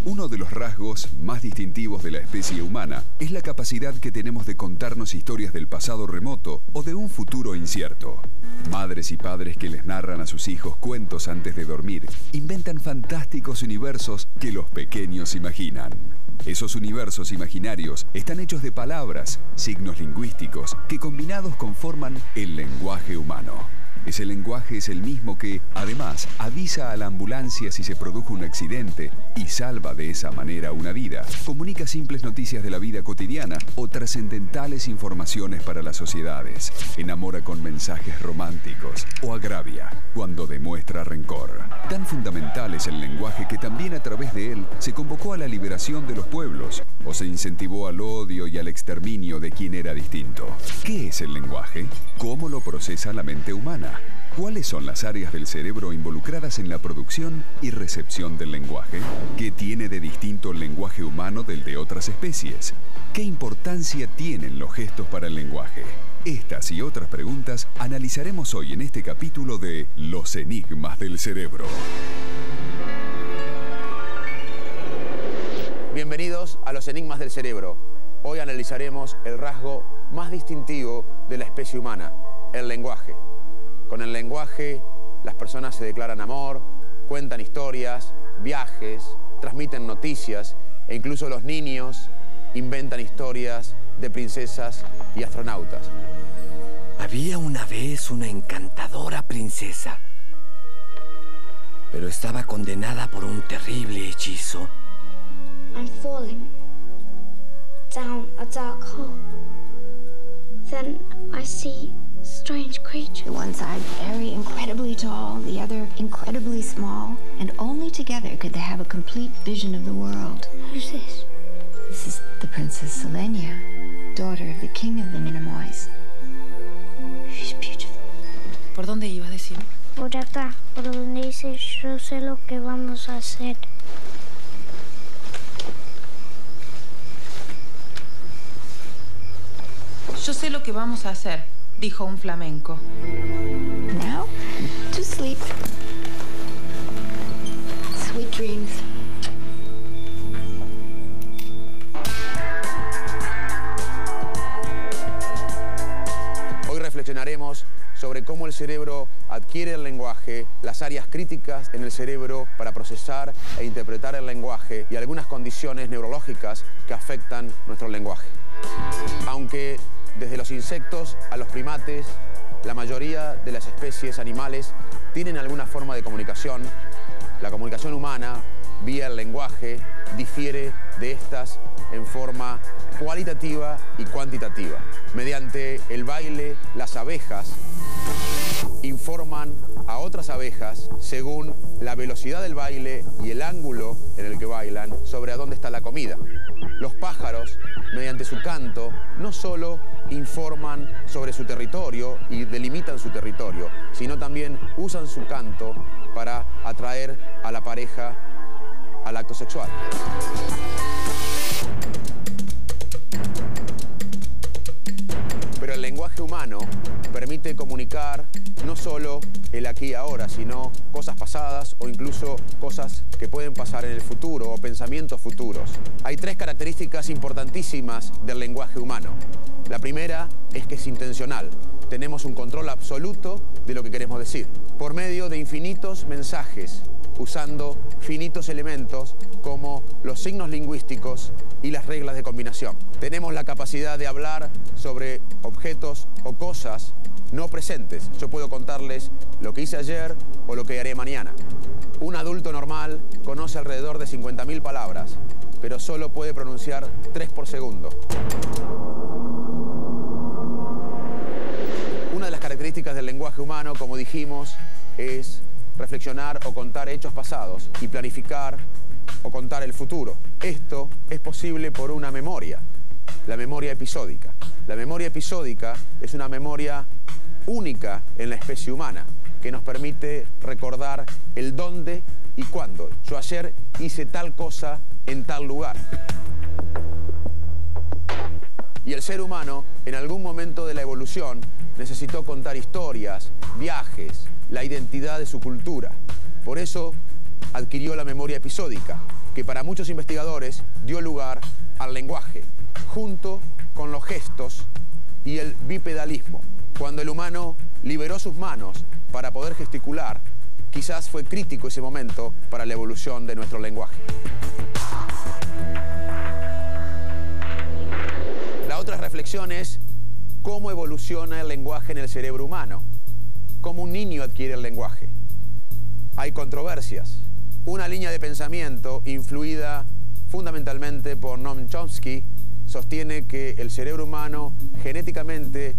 Uno de los rasgos más distintivos de la especie humana es la capacidad que tenemos de contarnos historias del pasado remoto o de un futuro incierto. Madres y padres que les narran a sus hijos cuentos antes de dormir inventan fantásticos universos que los pequeños imaginan. Esos universos imaginarios están hechos de palabras, signos lingüísticos, que combinados conforman el lenguaje humano. Ese lenguaje es el mismo que, además, avisa a la ambulancia si se produjo un accidente y salva de esa manera una vida. Comunica simples noticias de la vida cotidiana o trascendentales informaciones para las sociedades. Enamora con mensajes románticos o agravia cuando demuestra rencor. Tan fundamental es el lenguaje que también a través de él se convocó a la liberación de los pueblos o se incentivó al odio y al exterminio de quien era distinto. ¿Qué es el lenguaje? ¿Cómo lo procesa la mente humana? ¿Cuáles son las áreas del cerebro involucradas en la producción y recepción del lenguaje? ¿Qué tiene de distinto el lenguaje humano del de otras especies? ¿Qué importancia tienen los gestos para el lenguaje? Estas y otras preguntas analizaremos hoy en este capítulo de Los enigmas del cerebro. Bienvenidos a Los enigmas del cerebro. Hoy analizaremos el rasgo más distintivo de la especie humana, el lenguaje. Con el lenguaje, las personas se declaran amor, cuentan historias, viajes, transmiten noticias e incluso los niños inventan historias de princesas y astronautas. Había una vez una encantadora princesa, pero estaba condenada por un terrible hechizo. I'm falling down a dark hole. Then I see strange creature. One side very incredibly tall, the other incredibly small, and only together could they have a complete vision of the world. Who's this? This is the Princess Selenia, daughter of the king of the Ninamoys. She's beautiful. ¿Por dónde iba a decir? Por acá, por donde dice yo sé lo que vamos a hacer. Yo sé lo que vamos a hacer, dijo un flamenco. Now, to sleep. Sweet dreams. Hoy reflexionaremos sobre cómo el cerebro adquiere el lenguaje, las áreas críticas en el cerebro para procesar e interpretar el lenguaje y algunas condiciones neurológicas que afectan nuestro lenguaje. Aunque desde los insectos a los primates, la mayoría de las especies animales tienen alguna forma de comunicación, la comunicación humana, vía el lenguaje, difiere de estas en forma cualitativa y cuantitativa. Mediante el baile, las abejas informan a otras abejas según la velocidad del baile y el ángulo en el que bailan sobre a dónde está la comida. Los pájaros, mediante su canto, no solo informan sobre su territorio y delimitan su territorio, sino también usan su canto para atraer a la pareja al acto sexual. Pero el lenguaje humano permite comunicar no solo el aquí y ahora, sino cosas pasadas o incluso cosas que pueden pasar en el futuro o pensamientos futuros. Hay tres características importantísimas del lenguaje humano. La primera es que es intencional. Tenemos un control absoluto de lo que queremos decir, por medio de infinitos mensajes, usando finitos elementos como los signos lingüísticos y las reglas de combinación. Tenemos la capacidad de hablar sobre objetos o cosas no presentes. Yo puedo contarles lo que hice ayer o lo que haré mañana. Un adulto normal conoce alrededor de 50.000 palabras, pero solo puede pronunciar 3 por segundo. Una de las características del lenguaje humano, como dijimos, es reflexionar o contar hechos pasados y planificar o contar el futuro. Esto es posible por una memoria, la memoria episódica. La memoria episódica es una memoria única en la especie humana que nos permite recordar el dónde y cuándo. Yo ayer hice tal cosa en tal lugar. Y el ser humano, en algún momento de la evolución, necesitó contar historias, viajes, la identidad de su cultura. Por eso, adquirió la memoria episódica, que para muchos investigadores dio lugar al lenguaje, junto con los gestos y el bipedalismo. Cuando el humano liberó sus manos para poder gesticular, quizás fue crítico ese momento para la evolución de nuestro lenguaje. La otra reflexión es cómo evoluciona el lenguaje en el cerebro humano, cómo un niño adquiere el lenguaje. Hay controversias. Una línea de pensamiento influida fundamentalmente por Noam Chomsky sostiene que el cerebro humano genéticamente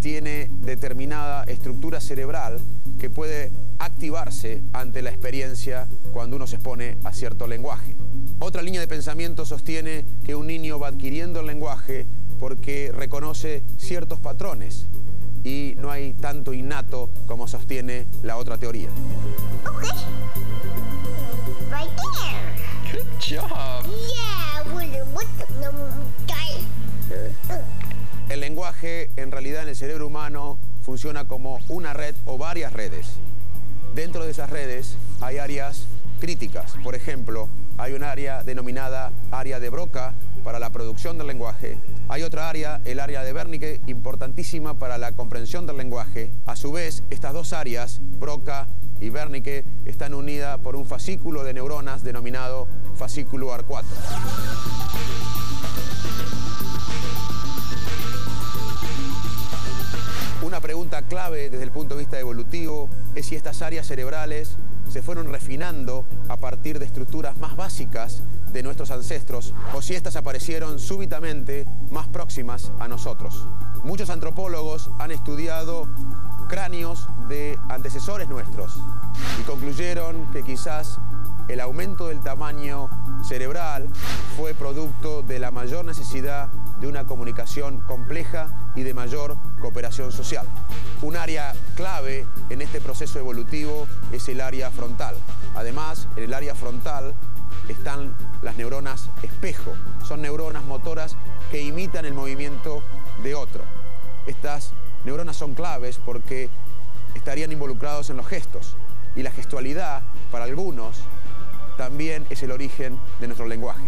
tiene determinada estructura cerebral que puede activarse ante la experiencia cuando uno se expone a cierto lenguaje. Otra línea de pensamiento sostiene que un niño va adquiriendo el lenguaje porque reconoce ciertos patrones y no hay tanto innato como sostiene la otra teoría. Okay. Right there. Good job. Yeah, what the guy. El lenguaje, en realidad, en el cerebro humano funciona como una red o varias redes. Dentro de esas redes hay áreas críticas. Por ejemplo, hay un área denominada área de Broca para la producción del lenguaje. Hay otra área, el área de Wernicke, importantísima para la comprensión del lenguaje. A su vez, estas dos áreas, Broca y Wernicke, están unidas por un fascículo de neuronas denominado fascículo AR4. Una pregunta clave desde el punto de vista evolutivo es si estas áreas cerebrales se fueron refinando a partir de estructuras más básicas de nuestros ancestros o si estas aparecieron súbitamente más próximas a nosotros. Muchos antropólogos han estudiado cráneos de antecesores nuestros y concluyeron que quizás el aumento del tamaño cerebral fue producto de la mayor necesidad de una comunicación compleja y de mayor cooperación social. Un área clave en este proceso evolutivo es el área frontal. Además, en el área frontal están las neuronas espejo. Son neuronas motoras que imitan el movimiento de otro. Estas neuronas son claves porque estarían involucrados en los gestos. Y la gestualidad, para algunos, también es el origen de nuestro lenguaje.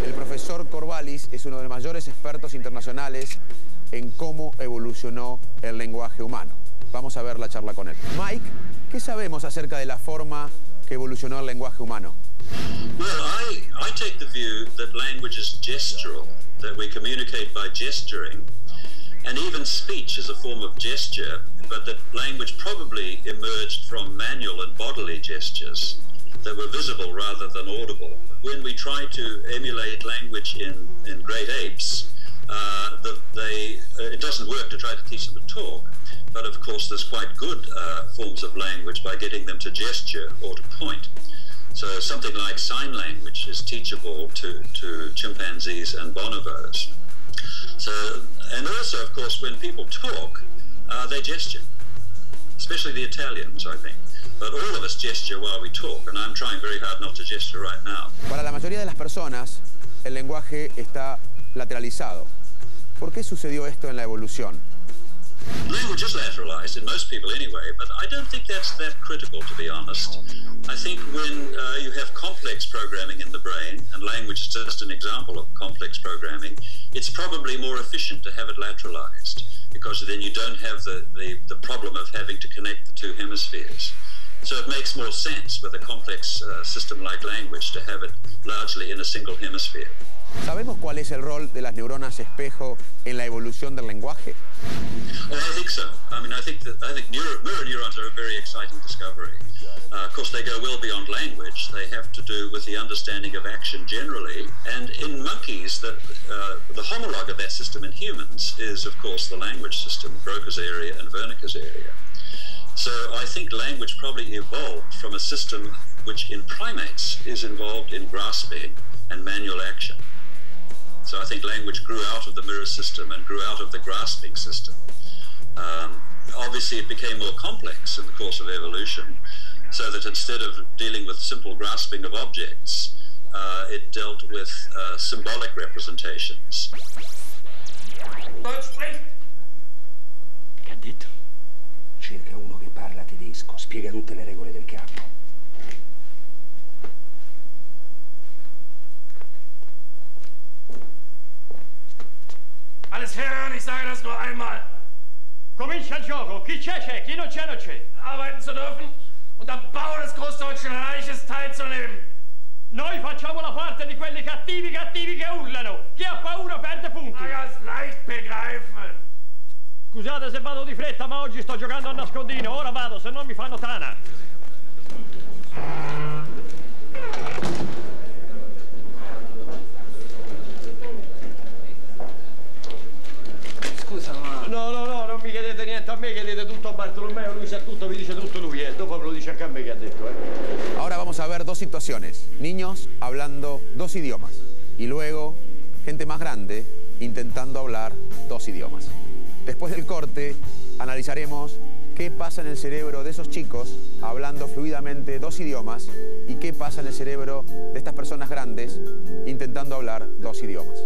El profesor Corvallis es uno de los mayores expertos internacionales en cómo evolucionó el lenguaje humano. Vamos a ver la charla con él. Mike, ¿qué sabemos acerca de la forma que evolucionó el lenguaje humano? Well, I take the view that language is gestural, that we communicate by gesturing, and even speech is a form of gesture, but that language probably emerged from manual and bodily gestures that were visible rather than audible. When we try to emulate language in great apes, it doesn't work to try to teach them to talk, but of course there's quite good forms of language by getting them to gesture or to point. So something like sign language is teachable to chimpanzees and bonobos. So, and also, of course, when people talk, they gesture, especially the Italians, I think. But all of us gesture while we talk, and I'm trying very hard not to gesture right now. Para la mayoría de las personas, el lenguaje está lateralizado. ¿Por qué sucedió esto en la evolución? Language is lateralized in most people anyway, but I don't think that's that critical, to be honest. I think when you have complex programming in the brain, and language is just an example of complex programming, it's probably more efficient to have it lateralized, because then you don't have the problem of having to connect the two hemispheres. So it makes more sense with a complex system like language to have it largely in a single hemisphere. ¿Sabemos cuál es el rol de las neuronas espejo en la evolución del lenguaje? Well, I think so. I mean, I think mirror neurons are a very exciting discovery. Of course, they go well beyond language. They have to do with the understanding of action generally. And in monkeys, the homologue of that system in humans is, of course, the language system, Broca's area and Wernicke's area. So I think language probably evolved from a system which in primates is involved in grasping and manual action. So I think language grew out of the mirror system and grew out of the grasping system. Obviously, it became more complex in the course of evolution, so that instead of dealing with simple grasping of objects, it dealt with symbolic representations. Cadetto, Cerca uno che parla tedesco, spiega tutte le regole del campo. Alles hören, ich sage das nur einmal. Comincia il gioco, chi c'è, chi non c'è, non c'è. Arbeiten zu dürfen und am Bau des Großdeutschen Reiches teilzunehmen. Noi facciamo la parte di quelli cattivi che urlano. Chi ha paura perde punti. Ganz leicht begreifen. Scusate se vado di fretta, ma oggi sto giocando a nascondino. Ora vado, se no mi fanno tana. Scusa, ma... No, non mi chiedete niente a me, chiedete tutto a Bartolomeo, lui sa tutto, vi dice tutto lui, dopo me lo dice anche a me che ha detto, Ahora vamos a ver dos situaciones. Niños hablando dos idiomas y luego gente más grande intentando hablar dos idiomas. Después del corte analizaremos qué pasa en el cerebro de esos chicos hablando fluidamente dos idiomas y qué pasa en el cerebro de estas personas grandes intentando hablar dos idiomas.